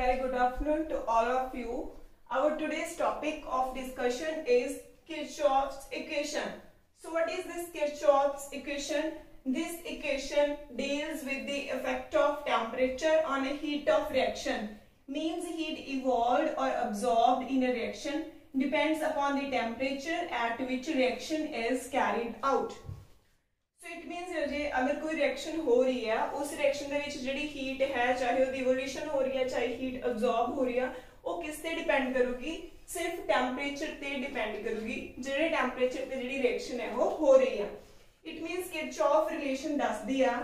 very good afternoon to all of you. Our today's topic of discussion is Kirchhoff's equation. So what is this Kirchhoff's equation? This equation deals with the effect of temperature on a heat of reaction. Means heat evolved or absorbed in a reaction depends upon the temperature at which reaction is carried out. So it means जे अगर कोई reaction हो रही है उस reaction ਦੇ ਵਿੱਚ ਜਿਹੜੀ heat ਹੈ ਚਾਹੇ ਉਹਦੀ ਇਵੋਲੂਸ਼ਨ ਹੋ ਰਹੀ ਹੈ ਚਾਹੇ ਹੀਟ ਅਬਜ਼ੌਰਬ ਹੋ ਰਹੀ ਹੈ ਉਹ ਕਿਸ ਤੇ ਡਿਪੈਂਡ ਕਰੂਗੀ ਸਿਰਫ ਟੈਂਪਰੇਚਰ ਤੇ ਡਿਪੈਂਡ ਕਰੂਗੀ ਜਿਹੜੇ ਟੈਂਪਰੇਚਰ ਤੇ ਜਿਹੜੀ ਰਿਐਕਸ਼ਨ ਹੈ ਉਹ ਹੋ ਰਹੀ ਹੈ ਇਟ ਮੀਨਸ ਕਿਰਚੌਫ ਰਿਲੇਸ਼ਨ ਦੱਸਦੀ ਆ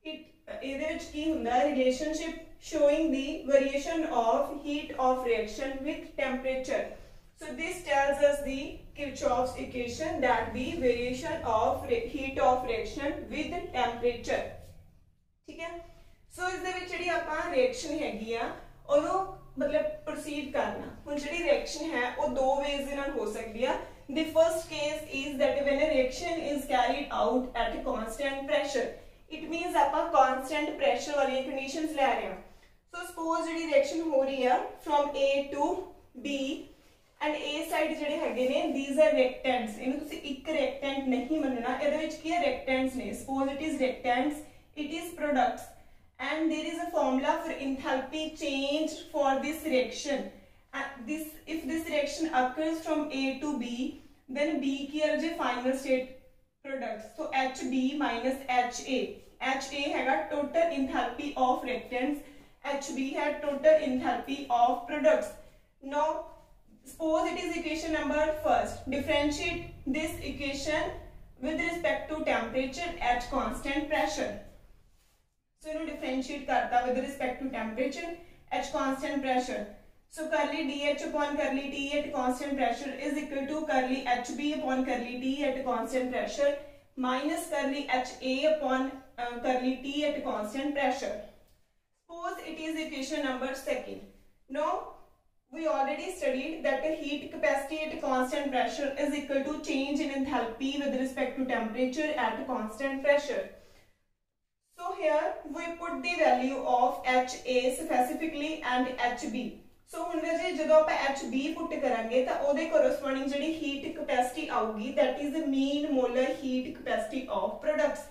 ਇਹਦੇ ਵਿੱਚ ਕੀ ਹੁੰਦਾ relationship showing the variation of heat of reaction with temperature. So this tells us the Kirchhoff's equation that the variation of heat of reaction with temperature. ठीक है? So इस दे विच जिहड़ी आपां reaction हैगी आ ओनू मतलब proceed करना. हुण जिहड़ी reaction है वो दो ways दे नाल हो सकदी आ. The first case is that when a reaction is carried out at constant pressure. It means आपां constant pressure वाली conditions ले रहे हैं. So suppose जिहड़ी reaction हो रही है from A to B and A side जिहड़े हैगे ने these are reactants. इन्हें तुसी एक reactant नहीं मनना. इहदे विच की है reactants ने. Suppose it is reactants, it is products, and there is a formula for enthalpy change for this reaction. If this reaction occurs from A to B, then B की है जो final state products. So HB minus HA. HA हैगा total enthalpy of reactants. HB had total enthalpy of products. Now, suppose it is equation number first. Differentiate this equation with respect to temperature at constant pressure. So, you differentiate karta with respect to temperature at constant pressure. So, curly dH upon curly T at constant pressure is equal to curly HB upon curly T at constant pressure minus curly HA upon curly T at constant pressure. Suppose it is equation number second. Now we already studied that the heat capacity at constant pressure is equal to change in enthalpy with respect to temperature at constant pressure. So here we put the value of HA specifically and HB. So ਹੁਣ ਜੇ ਜਦੋਂ ਆਪਾਂ HB put ਕਰਾਂਗੇ ਤਾਂ ਉਹਦੇ corresponding ਜਿਹੜੀ heat capacity ਆਊਗੀ that is the mean molar heat capacity of products.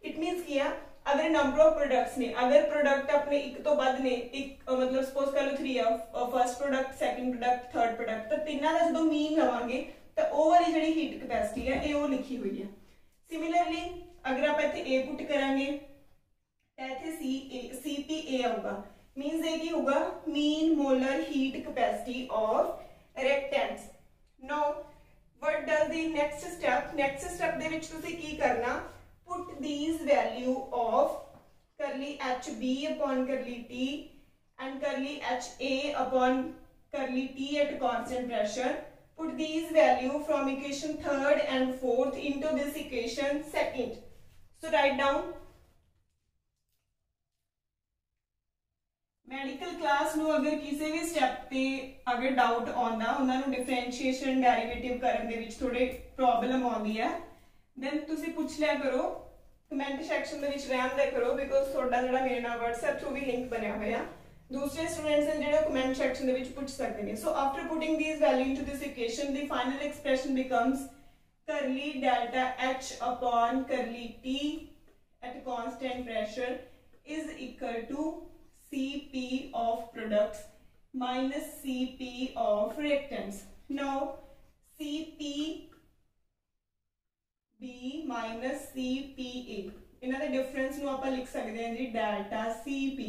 It means क्या अगर नंबर ऑफ प्रोडक्ट्स ने अगर प्रोडक्ट अपने एक तो बाद ने एक मतलब सपोज कर लो 3 है first product second product third product तो तीनों का जो मीन लवांगे तो वो वाली ਜਿਹੜੀ हीट कैपेसिटी है ये वो लिखी हुई है सिमिलरली अगर आप इथे A पुट करांगे तो इथे CPA आऊगा मींस ये की होगा mean molar heat capacity of reactants now what does the next step दे विच तुसी की करना put these value of curly HB upon curly T and curly HA upon curly T at constant pressure. Put these value from equation third and fourth into this equation second. So write down. Medical class ਨੂੰ अगर किसी भी step पे अगर doubt आਉਂਦਾ ਉਹਨਾਂ ਨੂੰ differentiation derivative ਕਰਨ ਦੇ ਵਿੱਚ ਥੋੜੇ प्रॉब्लम ਆਉਂਦੀ ਹੈ then ਤੁਸੀਂ ਪੁੱਛ ਲਿਆ ਕਰੋ कमेंट सेक्शन ਦੇ ਵਿੱਚ ਰਹਿਣ ਦਿਆ ਕਰੋ ਬਿਕੋਜ਼ ਤੁਹਾਡਾ ਜਿਹੜਾ ਮੇਰੇ ਨਾਲ WhatsApp ਥਰੂ ਵੀ ਲਿੰਕ ਬਣਿਆ ਹੋਇਆ ਦੂਸਰੇ ਸਟੂਡੈਂਟਸ ਨੇ ਜਿਹੜੇ ਕਮੈਂਟ ਸੈਕਸ਼ਨ ਦੇ ਵਿੱਚ ਪੁੱਛ ਸਕਦੇ ਨੇ so after putting these value into this equation ਦੀ final expression becomes curly delta H upon curly T at constant pressure is equal to Cp of products minus Cp of reactants. Now Cp B minus CPA इन्हां दे difference ਨੂੰ ਆਪਾਂ ਲਿਖ ਸਕਦੇ ਹਾਂ ਜੀ delta CP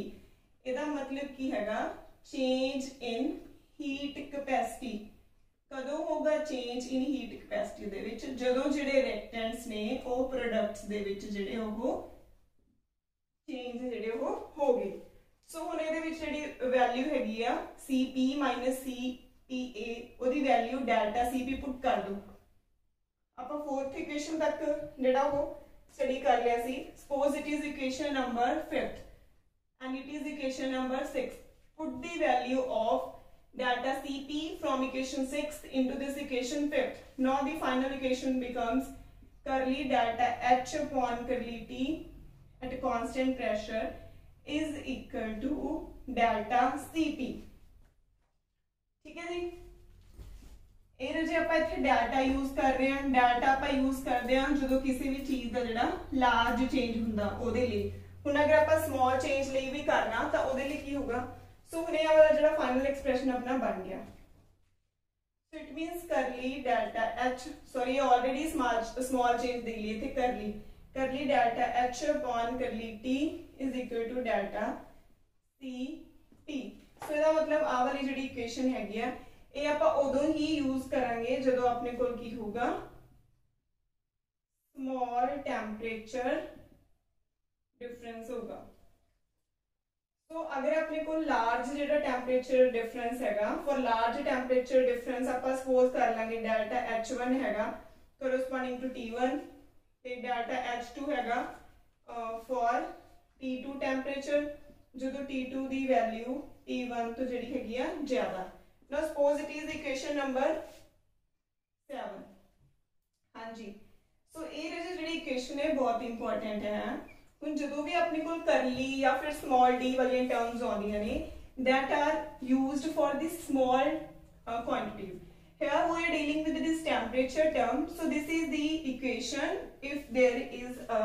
ਇਹਦਾ ਮਤਲਬ ਕੀ ਹੈਗਾ ਚੇਂਜ ਇਨ ਹੀਟ ਕੈਪੈਸਿਟੀ ਕਦੋਂ ਹੋਗਾ ਚੇਂਜ ਇਨ ਹੀਟ ਕੈਪੈਸਿਟੀ ਦੇ ਵਿੱਚ ਜਦੋਂ ਜਿਹੜੇ ਰਿਐਕਟੈਂਟਸ ਨੇ ਉਹ ਪ੍ਰੋਡਕਟਸ ਦੇ ਵਿੱਚ ਜਿਹੜੇ ਉਹ ਚੇਂਜ ਜਿਹੜੇ ਉਹ ਹੋ ਗਏ ਸੋ ਹੁਣ ਇਹਦੇ ਵਿੱਚ ਜਿਹੜੀ ਵੈਲਿਊ ਹੈਗੀ ਆ CP CPA ਉਹਦੀ ਵੈਲਿਊ ਡੈਲਟਾ CP ਪੁੱਟ ਕਰ ਦੋ ਆਪਾਂ फोर्थ इक्वेशन तक जेड़ा वो स्टडी कर लिया सी suppose it is equation number 5th and it is equation number 6 put the value of delta Cp from equation 6th into this equation 5th now the final equation becomes curly delta H upon curly T at constant pressure is equal to delta CP। ठीक है जी। ਇਹ ਜੇ ਆਪਾਂ ਇੱਥੇ delta use ਕਰ ਰਹੇ ਹਾਂ, delta ਆਪਾਂ ਯੂਜ਼ ਕਰਦੇ ਹਾਂ ਜਦੋਂ ਕਿਸੇ ਵੀ ਚੀਜ਼ ਦਾ ਜਿਹੜਾ ਲਾਰਜ ਚੇਂਜ ਹੁੰਦਾ ਉਹਦੇ ਲਈ। ਹੁਣ ਅਗਰ ਆਪਾਂ ਸਮਾਲ ਚੇਂਜ ਲਈ ਵੀ ਕਰਨਾ ਤਾਂ ਉਹਦੇ ਲਈ ਕੀ ਹੋਊਗਾ, ਸੋ ਹੁਣ ਇਹ ਵਾਲਾ ਜਿਹੜਾ ਫਾਈਨਲ ਐਕਸਪ੍ਰੈਸ਼ਨ ਆਪਣਾ ਬਣ ਗਿਆ। So it means curly delta H, sorry already small change ਦੇ ਲਈ ਇੱਥੇ curly delta H upon curly T is equal to delta CP। So ਇਹਦਾ मतलब ਆ ਵਾਲੀ ਜਿਹੜੀ ਇਕੁਏਸ਼ਨ ਹੈਗੀ ਆ ਇਹ ਆਪਾਂ ਉਦੋਂ ਹੀ ਯੂਜ਼ ਕਰਾਂਗੇ ਜਦੋਂ ਆਪਣੇ ਕੋਲ ਕੀ ਹੋਊਗਾ, स्मॉल टेम्परेचर डिफरेंस होगा। सो अगर अपने को लार्ज जो टेम्परेचर डिफरेंस हैगा, फॉर लार्ज टेम्परेचर डिफरेंस आप सपोज कर लेंगे डेल्टा H1 हैगा करस्पॉन्डिंग टू T1 ते डेल्टा H2 हैगा फॉर T2 टेम्परेचर जो T2 दी वैल्यू T1 तो जिहड़ी हैगी आ ज्यादा। Now suppose it is equation number 7। हाँ जी। सो ये जिहड़ी इक्वेशन है बहुत इंपॉर्टेंट है। ਹੁਣ ਜਦੋਂ ਵੀ ਆਪਣੇ ਕੋਲ ਕਰਲੀ ਜਾਂ ਫਿਰ ਸਮਾਲ d ਵਾਲੀਆਂ ਟਰਮਸ ਆਉਂਦੀਆਂ ਨੇ that are used for the small quantities. Here we are dealing with this temperature term. So this is the equation if there is a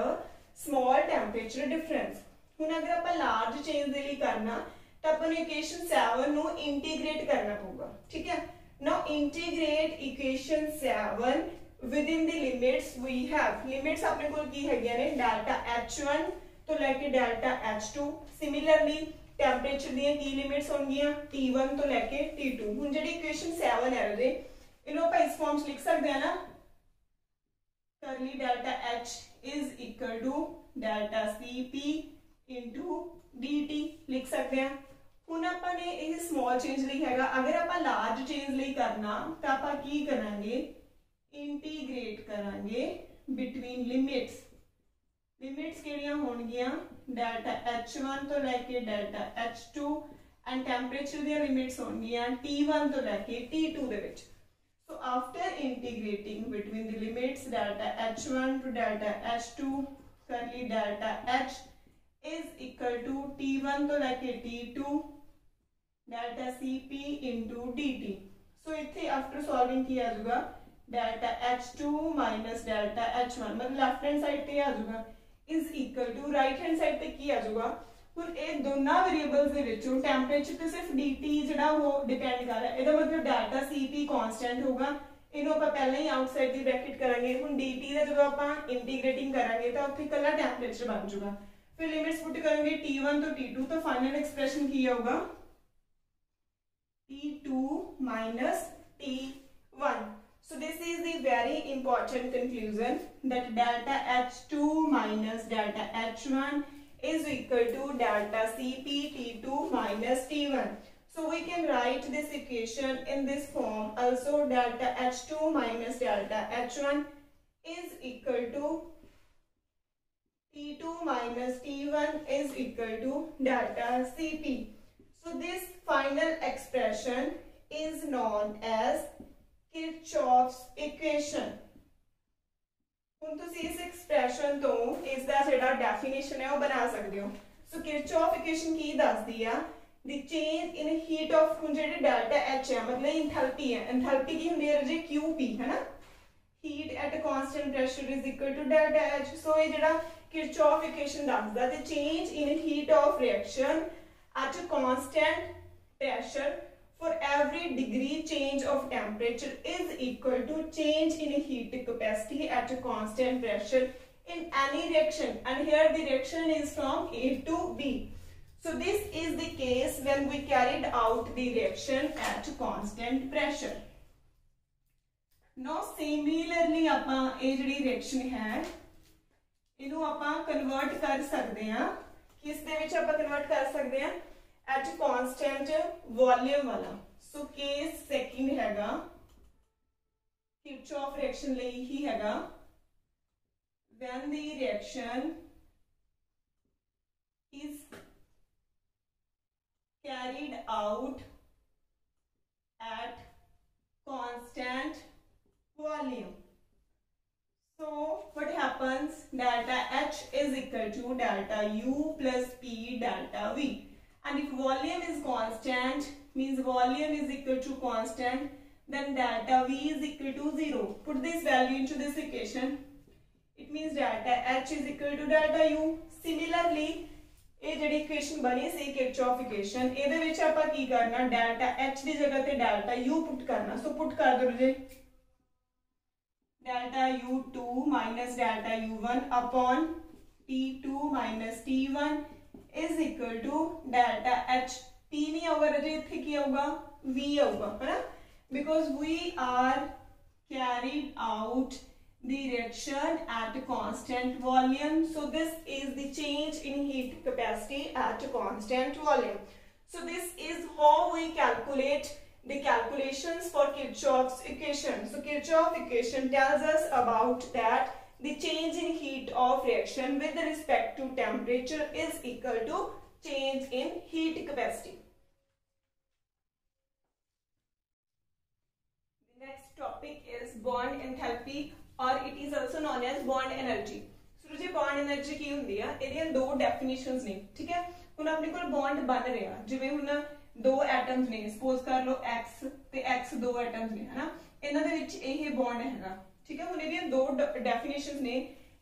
small temperature difference. ਹੁਣ ਅਗਰ ਆਪਾਂ ਲਾਰਜ ਚੇਂਜ ਦੇ ਲਈ ਕਰਨਾ ਤਾਂ ਆਪਾਂ ਨੂੰ ਇਕੁਏਸ਼ਨ 7 ਨੂੰ ਇੰਟੀਗ੍ਰੇਟ ਕਰਨਾ ਪਊਗਾ। ਠੀਕ ਹੈ। Now integrate equation 7 within the limits we have. Limits अपने को की है ने डेल्टा H1 तो लेके डेल्टा H2। सिमिलरली टेम्परेचर दी की लिमिट्स होंगियां T1 तो लेके T2। हुन जेडी इक्वेशन 7 है रे इनो ਆਪਾਂ इस फॉर्म लिख सकते हैं ना, curly delta H is equal to delta CP into dt लिख सकते हैं। हुन ਆਪਾਂ ने ਇਹ स्मॉल चेंज ਲਈ हैगा, अगर ਆਪਾਂ लार्ज चेंज ਲਈ करना ਤਾਂ ਆਪਾਂ ਕੀ ਕਰਾਂਗੇ, इंटीग्रेट करांगे बिटवीन लिमिट्स। लिमिट्स केड़ियां होणगियां डेल्टा H1 तो लेके डेल्टा H2 एंड टेम्परेचर दी लिमिट्स होणगियां T1 तो लेके T2 दे विच। So after integrating between the limits delta H1 to delta H2 curly delta H is equal to T1 तो लेके T2 delta CP into dt। So इथे after solving की आ जाएगा delta H2 minus delta H1 मतलब left hand side पे आ जाएगा is equal to right hand side पे की आ जाएगा। हुन ए दोनों वेरिएबल्स दे विचों टेम्परेचर ते सिर्फ dt जिहड़ा वो डिपेंड कर रहा है। ਇਹਦਾ मतलब डेल्टा CP कांस्टेंट होगा। ਇਹਨੂੰ ਆਪਾਂ ਪਹਿਲਾਂ ਹੀ ਆਊਟਸਾਈਡ ਦੀ ਬ੍ਰੈਕਟ ਕਰਾਂਗੇ। ਹੁਣ dt ਦਾ ਜਦੋਂ ਆਪਾਂ ਇੰਟੀਗ੍ਰੇਟਿੰਗ ਕਰਾਂਗੇ ਤਾਂ ਉੱਥੇ ਕੱਲਾ ਟੈਂਪਰੇਚਰ ਬਣ ਜਾਊਗਾ। ਫਿਰ ਲਿਮਿਟਸ ਪੁੱਟ ਕਰਾਂਗੇ T1 ਤੋਂ T2 ਤਾਂ ਫਾਈਨਲ ਐਕਸਪ੍ਰੈਸ਼ਨ ਕੀ ਆਊਗਾ, T2 minus T1। So this is the very important conclusion that delta H2 minus delta H1 is equal to delta CP T2 minus T1. So we can write this equation in this form also, delta H2 minus delta H1 is equal to T2 minus T1 is equal to delta CP. So this final expression is known as Kirchhoff's equation। ਹੁਣ ਤੁਸੀਂ ਇਸ expression ਤੋਂ ਇਸ ਦਾ ਜਿਹੜਾ definition ਹੈ ਉਹ ਬਣਾ ਸਕਦੇ ਹੋ। ਸੋ Kirchhoff ਇਕੁਏਸ਼ਨ ਕੀ ਦੱਸਦੀ ਆ, the change in heat of ਹੁਣ ਜਿਹੜੇ ਡੈਲਟਾ H ਹੈ ਮਤਲਬ ਇੰਥੈਲਪੀ ਹੈ, ਇੰਥੈਲਪੀ ਕੀ ਹੁੰਦੀ ਹੈ ਜੀ QP ਹੈ ਨਾ, heat at a constant pressure is equal to delta H। ਸੋ ਇਹ ਜਿਹੜਾ Kirchhoff ਇਕੁਏਸ਼ਨ ਦੱਸਦਾ the change in heat of reaction at a constant pressure for every degree change of temperature is equal to change in heat capacity at a constant pressure in any reaction, and here the reaction is from A to B. So this is the case when we carried out the reaction at constant pressure. Now similarly ਆਪਾਂ ਇਹ ਜਿਹੜੀ reaction ਹੈ ਇਹਨੂੰ ਆਪਾਂ convert ਕਰ ਸਕਦੇ ਹਾਂ, ਕਿਸ ਦੇ ਵਿੱਚ ਆਪਾਂ ਕਨਵਰਟ ਕਰ ਸਕਦੇ ਹਾਂ, at constant volume वाला। सो केस सेकंड हैगा Kirchhoff reaction ਲਈ ही हैगा when the reaction is carried out at constant volume। So what happens happens? Delta H is equal to delta U plus P delta V. And if volume is constant, means volume is equal to constant, then delta V is equal to 0. Put this value into this equation. It means delta H is equal to delta U. Similarly, ये जड़ी equation बनी सी Kirchhoff equation ਇਹਦੇ ਵਿੱਚ ਆਪਾਂ ਕੀ करना delta H ਦੀ जगह ਤੇ delta U put करना सो पुट कर दो जी delta U2 minus delta U1 upon T2 minus T1 is equal to delta H T नहीं आऊगा रजे इत्थे की आऊगा V आऊगा है ना because we are carried out the reaction at constant volume. So this is the change in heat capacity at constant volume. So this is how we calculate the calculations for Kirchhoff's equation. So Kirchhoff's equation tells us about that the change in heat of reaction with respect to temperature is equal to change in heat capacity. The next topic is bond enthalpy और it is also known as bond energy. So जी bond energy की हुंदी है ਇਹਦੀਆਂ ਦੋ definitions ਨੇ ਠੀਕ ਹੈ। ਹੁਣ ਆਪਣੇ ਕੋਲ ਬੌਂਡ ਬਣ ਰਿਹਾ ਜਿਵੇਂ ਹੁਣ ਦੋ ਐਟਮਸ ਨੇ ਸਪੋਜ਼ ਕਰ ਲਓ x ਤੇ x ਦੋ ਐਟਮਸ ਨੇ ਹਨਾ ਇਹਨਾਂ ਦੇ ਵਿੱਚ ਇਹ ਬੌਂਡ ਹੈਗਾ ਠੀਕ ਹੈ। ਹੁਣ ਇਹਦੀਆਂ ਦੋ ਡੈਫੀਨੇਸ਼ਨਸ ਨੇ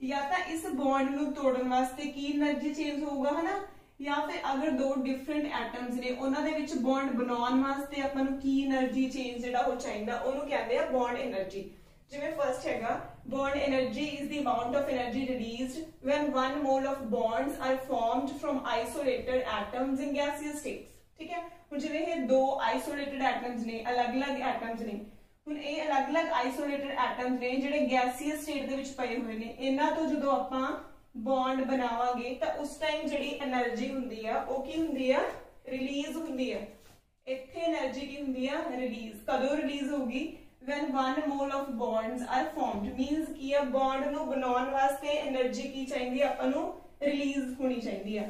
ਜਾਂ ਤਾਂ ਇਸ ਬੌਂਡ ਨੂੰ ਤੋੜਨ ਵਾਸਤੇ ਕੀ એનર્ਜੀ ਚੇਂਜ ਹੋਊਗਾ ਹਨਾ ਜਾਂ ਫਿਰ ਅਗਰ ਦੋ ਡਿਫਰੈਂਟ ਐਟਮਸ ਨੇ ਉਹਨਾਂ ਦੇ ਵਿੱਚ ਬੌਂਡ ਬਣਾਉਣ ਵਾਸਤੇ ਆਪਾਂ ਨੂੰ ਕੀ એનર્ਜੀ ਚੇਂਜ ਜਿਹੜਾ ਉਹ ਚਾਹੀਦਾ ਉਹਨੂੰ ਕਹਿੰਦੇ ਆ ਬੌਂਡ એનર્ਜੀ। जिवें फर्स्ट हैगा bond energy is the amount of energy released when 1 mole of bonds are formed from isolated atoms in gaseous states ठीक है। हुण जिवें ये दो isolated atoms ने अलग-अलग atoms ने हुण ये अलग-अलग isolated atoms ने जिहड़े gaseous state दे विच पए होए ने इन्हां तो जदों आपां bond बनावांगे तां उस टाइम जिहड़ी एनर्जी हुंदी आ ओह की हुंदी आ रिलीज हुंदी आ। इत्थे एनर्जी की हुंदी आ रिलीज कदों रिलीज होगी when 1 mole of bonds are formed means कि a bond ਨੂੰ ਬਣਾਉਣ ਵਾਸਤੇ એનર્ਜੀ ਕੀ ਚਾਹੀਦੀ ਹੈ ਆਪਾਂ ਨੂੰ ਰਿਲੀਜ਼ ਹੋਣੀ ਚਾਹੀਦੀ ਹੈ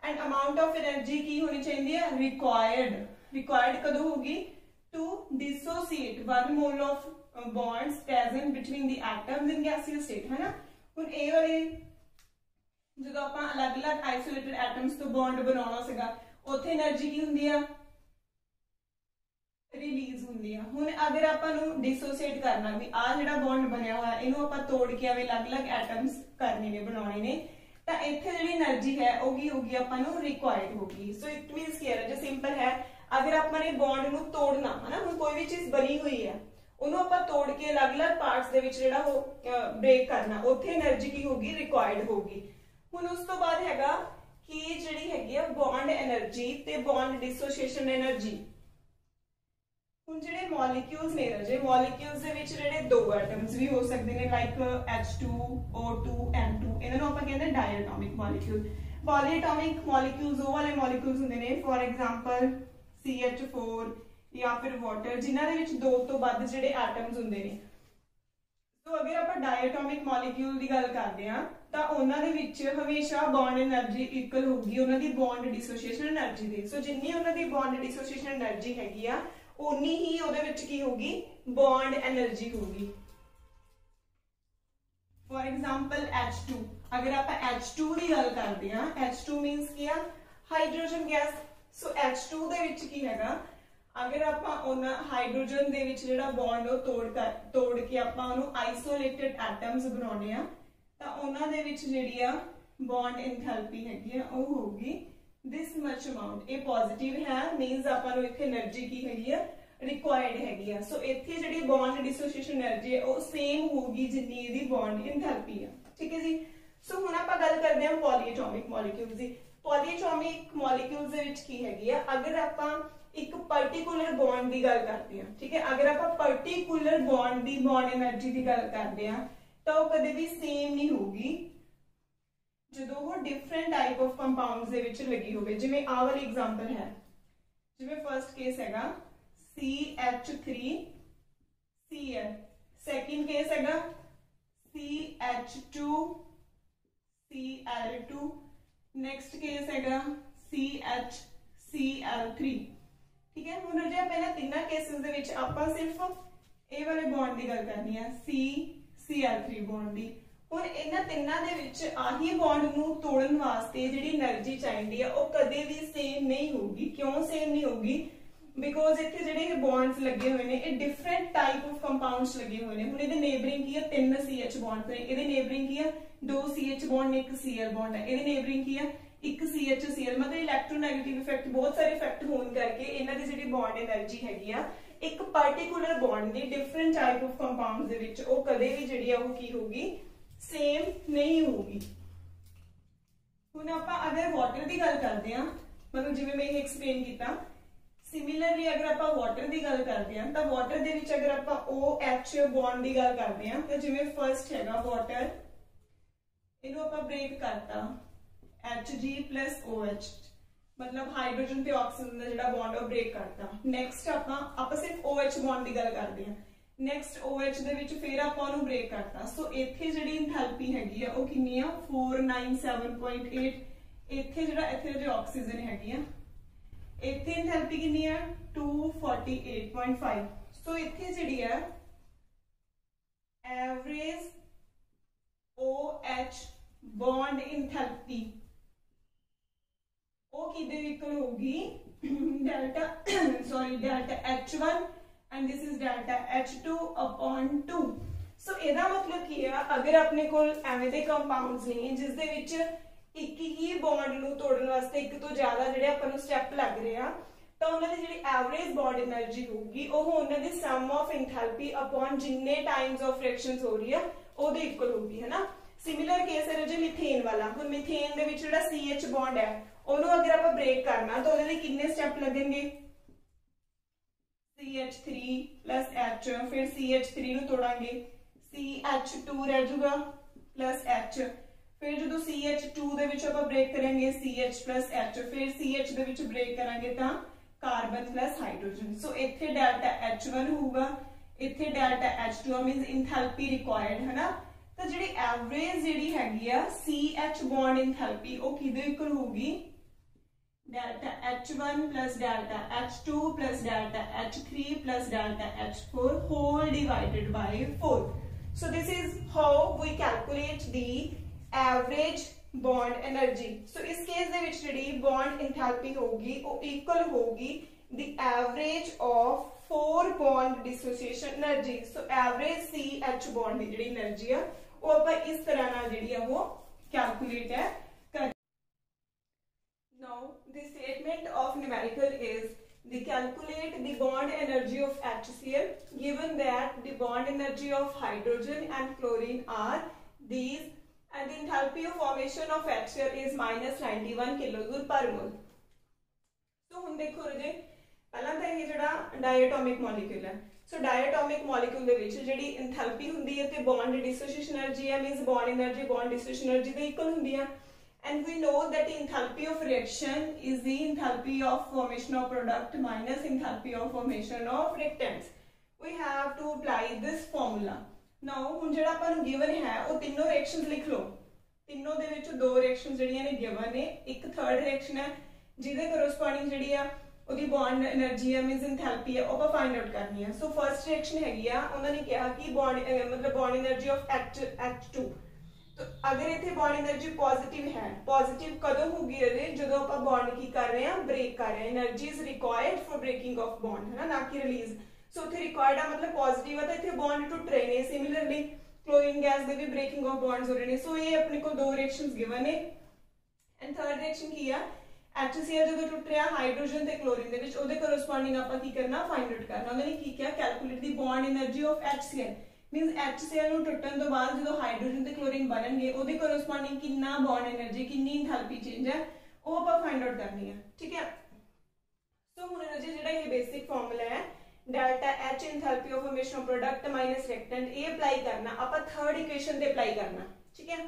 and amount of energy ਕੀ ਹੋਣੀ ਚਾਹੀਦੀ ਹੈ required ਕਦੋਂ ਹੋਗੀ to dissociate 1 mole of bonds present between the atoms in gaseous state है ना। ਹੁਣ ਇਹ ਵਾਲੇ ਜਦੋਂ ਆਪਾਂ ਅਲੱਗ-ਅਲੱਗ isolated atoms ਤੋਂ bond ਬਣਾਉਣਾ ਸੀਗਾ ਉੱਥੇ એનર્ਜੀ ਕੀ ਹੁੰਦੀ ਆ रिलीज ਹੁੰਦੀ ਆ। ਹੁਣ ਅਗਰ ਆਪਾਂ ਨੂੰ ਡਿਸੋਸੀਏਟ ਕਰਨਾ ਵੀ ਆ ਜਿਹੜਾ ਬੌਂਡ ਬਣਿਆ ਹੋਇਆ ਇਹਨੂੰ ਆਪਾਂ ਤੋੜ ਕੇ ਆਵੇ ਅਲੱਗ-ਅਲੱਗ ਐਟਮਸ ਕਰਨੇ ਨੇ ਬਣਾਉਣੇ ਨੇ ਤਾਂ ਇੱਥੇ ਜਿਹੜੀ એનર્ਜੀ ਹੈ ਉਹ ਕੀ ਹੋਗੀ ਆਪਾਂ ਨੂੰ ਰਿਕੁਆਇਰਡ ਹੋਗੀ। ਸੋ ਇਟ ਮੀਨਸ ਕੀ ਹੈ ਜੇ ਸਿੰਪਲ ਹੈ ਅਗਰ ਆਪਾਂ ਨੇ ਬੌਂਡ ਨੂੰ ਤੋੜਨਾ ਹੈ ਨਾ ਹੁਣ ਕੋਈ ਵੀ ਚੀਜ਼ ਬਣੀ ਹੋਈ ਹੈ ਉਹਨੂੰ ਆਪਾਂ ਤੋੜ ਕੇ ਅਲੱਗ-ਅਲੱਗ ਪਾਰਟਸ ਦੇ ਵਿੱਚ ਜਿਹੜਾ ਉਹ ਬ੍ਰੇਕ ਕਰਨਾ ਉੱਥੇ એનર્ਜੀ ਕੀ ਹੋਗੀ ਰਿਕੁਆਇਰਡ ਹੋਗੀ। ਹੁਣ ਉਸ ਤੋਂ ਬਾਅਦ ਹੈਗਾ ਕਿ ਜਿਹੜੀ ਹੈਗੀ ਆ ਬੌਂਡ એનર્ਜੀ ਤੇ ਬੌਂਡ ਡਿਸੋਸੀਏਸ਼ਨ એનર્ਜੀ। ਹੁਣ ਜਿਹੜੇ ਮੋਲੀਕਿਊਲਸ ਨੇ ਰਾਜੇ ਮੋਲੀਕਿਊਲਸ ਦੇ ਵਿੱਚ ਜਿਹੜੇ ਦੋ ਐਟਮਸ ਵੀ ਹੋ ਸਕਦੇ ਨੇ ਲਾਈਕ H2 O2 N2 ਇਹਨਾਂ ਨੂੰ ਆਪਾਂ ਕਹਿੰਦੇ ਡਾਇਐਟੋਮਿਕ ਮੋਲੀਕਿਊਲ। ਪੋਲੀਐਟੋਮਿਕ ਮੋਲੀਕਿਊਲਸ ਉਹ ਵਾਲੇ ਮੋਲੀਕਿਊਲਸ ਹੁੰਦੇ ਨੇ ਫੋਰ ਐਗਜ਼ਾਮਪਲ CH4 ਜਾਂ ਫਿਰ ਵਾਟਰ ਜਿਨ੍ਹਾਂ ਦੇ ਵਿੱਚ ਦੋ ਤੋਂ ਵੱਧ ਜਿਹੜੇ ਐਟਮਸ ਹੁੰਦੇ ਨੇ। ਸੋ ਅਗਰ ਆਪਾਂ ਡਾਇਐਟੋਮਿਕ ਮੋਲੀਕਿਊਲ ਦੀ ਗੱਲ ਕਰਦੇ ਆ ਤਾਂ ਉਹਨਾਂ ਦੇ ਵਿੱਚ ਹਮੇਸ਼ਾ ਬੌਂਡ એનર્ਜੀ ਇਕੁਅਲ ਹੋਊਗੀ ਉਹਨਾਂ ਦੀ ਬੌਂਡ ਡਿਸੋਸੀਏਸ਼ਨ એનર્ਜੀ ਦੇ। ਸੋ ਜਿੰਨੀ ਉਹਨਾਂ ਦੀ ਬੌਂਡ ਡਿਸੋਸੀਏਸ਼ਨ એનર્ਜੀ ਹੈਗੀ ਆ उन्नी ही ਉਹਦੇ ਵਿੱਚ ਕੀ ਹੋਗੀ बॉन्ड एनर्जी होगी। फॉर एग्जांपल H2 अगर आप H2 की गल करते हैं H2 मीनस की हाइड्रोजन गैस। सो H2 दे विच की हैगा अगर आप हाइड्रोजन दे विच जिहड़ा बॉन्ड तोड़ के आप आइसोलेटेड एटम्स बनाने आ तां उन्हां दे विच जिहड़ी आ बॉन्ड एंथैल्पी हैगी आ ओह होगी दिस मच अमाउंट। ये पॉजिटिव है मीनस आपां इत्थे एनर्जी की हैगी आ रिक्वायर्ड हैगी आ। सो इत्थे जिहड़ी बॉन्ड डिसोसीएशन एनर्जी है वो सेम होगी जिन्नी इहदी बॉन्ड एंथैल्पी है। ठीक है जी। सो हुण आपां गल करदे हां पॉलीएटॉमिक मॉलिक्यूल्स दी। पॉलीएटॉमिक मॉलिक्यूल्स दे विच की हैगी आ अगर आपां एक पर्टिकुलर बॉन्ड की गल करते हैं ठीक है अगर आप पर्टिकुलर बॉन्ड की बॉन्ड एनर्जी की गल करते हैं तो कदे भी सेम नहीं होगी जो वो डिफरेंट टाइप ऑफ कंपाउंड्स दे विच लगी होवे। जिवें आ वाली एग्जांपल है जिवें फर्स्ट केस हैगा CH3Cl सेकंड केस हैगा CH2Cl2 नेक्स्ट केस हैगा CHCl3। ठीक है हुण जे पहला तीनों केसेस दे विच आपां सिर्फ ए वाले बॉन्ड की गल करनी है CCl3 बॉन्ड की। ਹੁਣ ਇਹਨਾਂ ਤਿੰਨਾਂ ਦੇ ਵਿੱਚ ਆਹੀ ਬੌਂਡ ਨੂੰ ਤੋੜਨ ਵਾਸਤੇ ਜਿਹੜੀ એનર્ਜੀ ਚਾਹੀਦੀ ਆ ਉਹ ਕਦੇ ਵੀ ਸੇਮ ਨਹੀਂ ਹੋਊਗੀ। ਕਿਉਂ ਸੇਮ ਨਹੀਂ ਹੋਊਗੀ? ਬਿਕੋਜ਼ ਇੱਥੇ ਜਿਹੜੇ ਇਹ ਬੌਂਡਸ ਲੱਗੇ ਹੋਏ ਨੇ ਇਹ ਡਿਫਰੈਂਟ ਟਾਈਪ ਆਫ ਕੰਪਾਊਂਡਸ ਲੱਗੇ ਹੋਏ ਨੇ। ਹੁਣ ਇਹਦੇ ਨੇਬਰਿੰਗ ਕੀ ਆ 3 CH ਬੌਂਡ ਨੇ, ਇਹਦੇ ਨੇਬਰਿੰਗ ਕੀ ਆ 2 CH ਬੌਂਡ ਨੇ, 1 Cl ਬੌਂਡ ਹੈ। ਇਹਦੇ ਨੇਬਰਿੰਗ ਕੀ ਆ 1 CH Cl। ਮਤਲਬ ਇਲੈਕਟ੍ਰੋਨੈਗੇਟਿਵ ਇਫੈਕਟ ਬਹੁਤ ਸਾਰੇ ਇਫੈਕਟ ਹੋਣ ਕਰਕੇ ਇਹਨਾਂ ਦੀ ਜਿਹੜੀ ਬੌਂਡ એનર્ਜੀ ਹੈਗੀ ਆ ਇੱਕ particular bond the different type of compounds ਦੇ ਵਿੱਚ ਉਹ ਕਦੇ ਵੀ ਜਿਹੜੀ ਆ ਉਹ ਕੀ ਹੋਊਗੀ ਸੇਮ ਨਹੀਂ ਹੋਊਗੀ। ਹੁਣ ਆਪਾਂ ਅਗਰ ਵਾਟਰ ਦੀ ਗੱਲ ਕਰਦੇ ਆ, ਮਤਲਬ ਜਿਵੇਂ ਮੈਂ ਇਹ ਐਕਸਪਲੇਨ ਕੀਤਾ, सिमिलरली अगर आप वाटर की गल करते हैं तो वाटर दे विच अगर आप OH बॉन्ड की गल करते हैं तो जिवें फर्स्ट है वाटर, इनू आप ब्रेक करता Hg प्लस OH, मतलब हाइड्रोजन ते ऑक्सीजन का जिहड़ा बॉन्ड है ब्रेक करता। नैक्सट आप सिर्फ OH बॉन्ड की गल करते हैं, नैक्सट OH दे विच फिर आप उहनू ब्रेक करता। सो इत्थे जिहड़ी एंथैल्पी हैगी आ ओह कितनी आ 497.8। इत्थे जिहड़ा ऑक्सीजन हैगी आ इत्थे एंथैल्पी कितनी है 248.5। सो इत्थे जिहड़ी है एवरेज OH बॉन्ड एंथैल्पी वो किदे इक्वल होगी delta delta H1 and this is delta H2 upon 2। सो इहदा मतलब की है अगर अपने कोल एवें दे कंपाउंड्स ने जिस दे विच एक ही बॉन्ड नूं तोड़न वास्ते एक तो ज्यादा जिहड़े आपां नूं स्टैप लग रहे हैं तो उन्हां दी जिहड़ी एवरेज बॉन्ड एनर्जी होगी ओह उन्हां दी सम ऑफ एंथैल्पी अपॉन जिन्ने टाइम्स ऑफ रिएक्शंस हो रही है ओहदे इक्वल होगी, है ना। सिमिलर केस है जो मीथेन वाला। हुण मीथेन दे विच जिहड़ा CH बॉन्ड है ओनू अगर आपां ब्रेक करना तो उहदे लई कितने स्टैप लगणगे CH3 प्लस H, फिर CH3 नूं तोड़ांगे CH2 रह जाऊगा प्लस H, फिर जो CH2 दे विच आपां ब्रेक करेंगे CH प्लस H, फिर CH दे विच ब्रेक करांगे तां कार्बन प्लस हाइड्रोजन। सो इत्थे डेल्टा H1 होगा, इत्थे delta H2 means enthalpy required, है ना। तो जिहड़ी एवरेज जिहड़ी हैगी आ CH बॉन्ड एंथैल्पी ओ किदे इक्वल होगी delta H1 plus delta H2 plus delta H3 plus delta H4 whole divided by 4। So this is how we calculate the average bond energy. So इस केस दे विच जिहड़ी bond enthalpy होगी वो equal होगी the average of 4 bond dissociation energy. So average CH bond की जिहड़ी energy है वो आपां इस तरह नाल जिहड़ी है वो कैलकुलेट है कर। Now the statement of numerical is the calculate the bond energy of HCl given that the bond energy of hydrogen and chlorine are these and the enthalpy of formation of HCl is minus 91 kilojoule per mole। तो हम देखो रजे पहला तो ये जड़ा diatomic molecule है। सो diatomic molecule दे विच जिहड़ी enthalpy हुंदी है ते बॉन्ड डिसोसिएशन एनर्जी है means bond energy bond dissociation energy दे इक्वल हुंदी है। And we know that the enthalpy of reaction is the enthalpy of formation of product minus enthalpy of formation of reactants। We have to apply this formula। Now हुण जिहड़ा आपां नूं given है वो तीनों reactions लिख लो। तीनों दे विच दो reactions जिहड़ियां ने given ने, एक थर्ड reaction है जिहदे corresponding जिहड़ी आ ओदी bond energy है मींस enthalpy है वो आपां फाइंड आउट करनी है। सो फर्स्ट reaction हैगी आ उन्होंने ने कहा कि bond मतलब bond energy of H2। तो अगर इत्थे बॉन्ड एनर्जी पॉजिटिव है, पॉजिटिव कदों होगी अरे जदों आप बॉन्ड की कर रहे हैं ब्रेक कर रहे हैं। Energy is required for breaking of bond, है ना कि रिलीज। सो इत्थे रिक्वायर्ड है मतलब पॉजिटिव है तो इत्थे बॉन्ड टूट रहे हैं। सिमिलरली क्लोरीन गैस दे भी ब्रेकिंग ऑफ बॉन्ड्स हो रहे हैं। सो ये अपने को दो रिएक्शंस गिवन है। एंड थर्ड रिएक्शन की है HCl जो टूट रहा हाइड्रोजन ते क्लोरीन दे विच ओदे कोरस्पोंडिंग आपां की करना फाइंड आउट करना। उन्होंने की किया calculate the bond energy of HCl means HCl ਨੂੰ ਟੁੱਟਣ ਤੋਂ ਬਾਅਦ ਜਦੋਂ ਹਾਈਡਰੋਜਨ ਤੇ ਕਲੋਰੀਨ ਬਣਨਗੇ ਉਹਦੇ ਕੋਰਸਪੋਂਡਿੰਗ ਕਿੰਨਾ ਬੌਂਡ એનર્ਜੀ ਕਿੰਨੀ ਐਂਥੈਲਪੀ ਚੇਂਜ ਹੈ ਉਹ ਆਪਾਂ ਫਾਈਂਡ ਆਊਟ ਕਰਨੀ ਹੈ, ਠੀਕ ਹੈ। ਸੋ ਹੁਣ ਜੀ ਜਿਹੜਾ ਇਹ ਬੇਸਿਕ ਫਾਰਮੂਲਾ ਹੈ delta H enthalpy of formation of product minus reactant ये अप्लाई करना ਆਪਾਂ थर्ड इक्वेशन ਤੇ अप्लाई करना, ठीक है।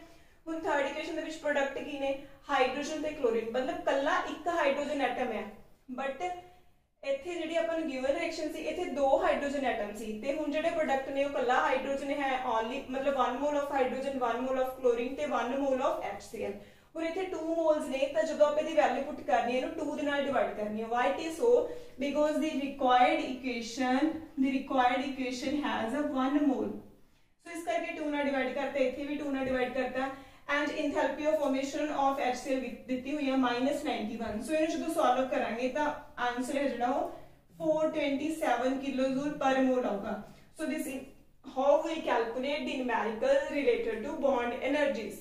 ਹੁਣ थर्ड इक्वेशन ਦੇ ਵਿੱਚ प्रोडक्ट ਕੀ ਨੇ ਹਾਈਡਰੋਜਨ ਤੇ ਕਲੋਰੀਨ मतलब ਕੱਲਾ ਇੱਕ ਹਾਈਡਰੋਜਨ ਐਟਮ ਹੈ बट ਇੱਥੇ ਜਿਹੜੀ ਆਪਾਂ ਨੂੰ ਗਿਵਨ ਰਿਐਕਸ਼ਨ ਸੀ ਇੱਥੇ ਦੋ ਹਾਈਡਰੋਜਨ ਐਟਮ ਸੀ ਤੇ ਹੁਣ ਜਿਹੜੇ ਪ੍ਰੋਡਕਟ ਨੇ ਉਹ ਕੱਲਾ ਹਾਈਡਰੋਜਨ ਹੈ ਓਨਲੀ मतलब 1 mall of hydrogen 1 mall of chlorine ਤੇ 1 ਮੋਲ ਆਫ HCl। ਹੁਣ ਇੱਥੇ 2 ਮੋਲਸ ਨੇ ਤਾਂ ਜਦੋਂ ਆਪਾਂ ਇਹਦੀ ਵੈਲਿਊ ਪੁੱਟ ਕਰਨੀ ਹੈ ਇਹਨੂੰ 2 ਦੇ ਨਾਲ ਡਿਵਾਈਡ ਕਰਨੀ ਹੈ। why it is so because the required equation has a 1 mole। सो इस करके 2 ਨਾਲ डिवाइड करता है, इथे भी 2 ਨਾਲ डिवाइड करता है and enthalpy of formation of HCl दी हुई है -91। सो इन्हें जो सॉल्व करांगे तो आंसर है जो 427 किलोजूल पर मोल आऊगा। So this is how we calculate the numerical related to bond energies.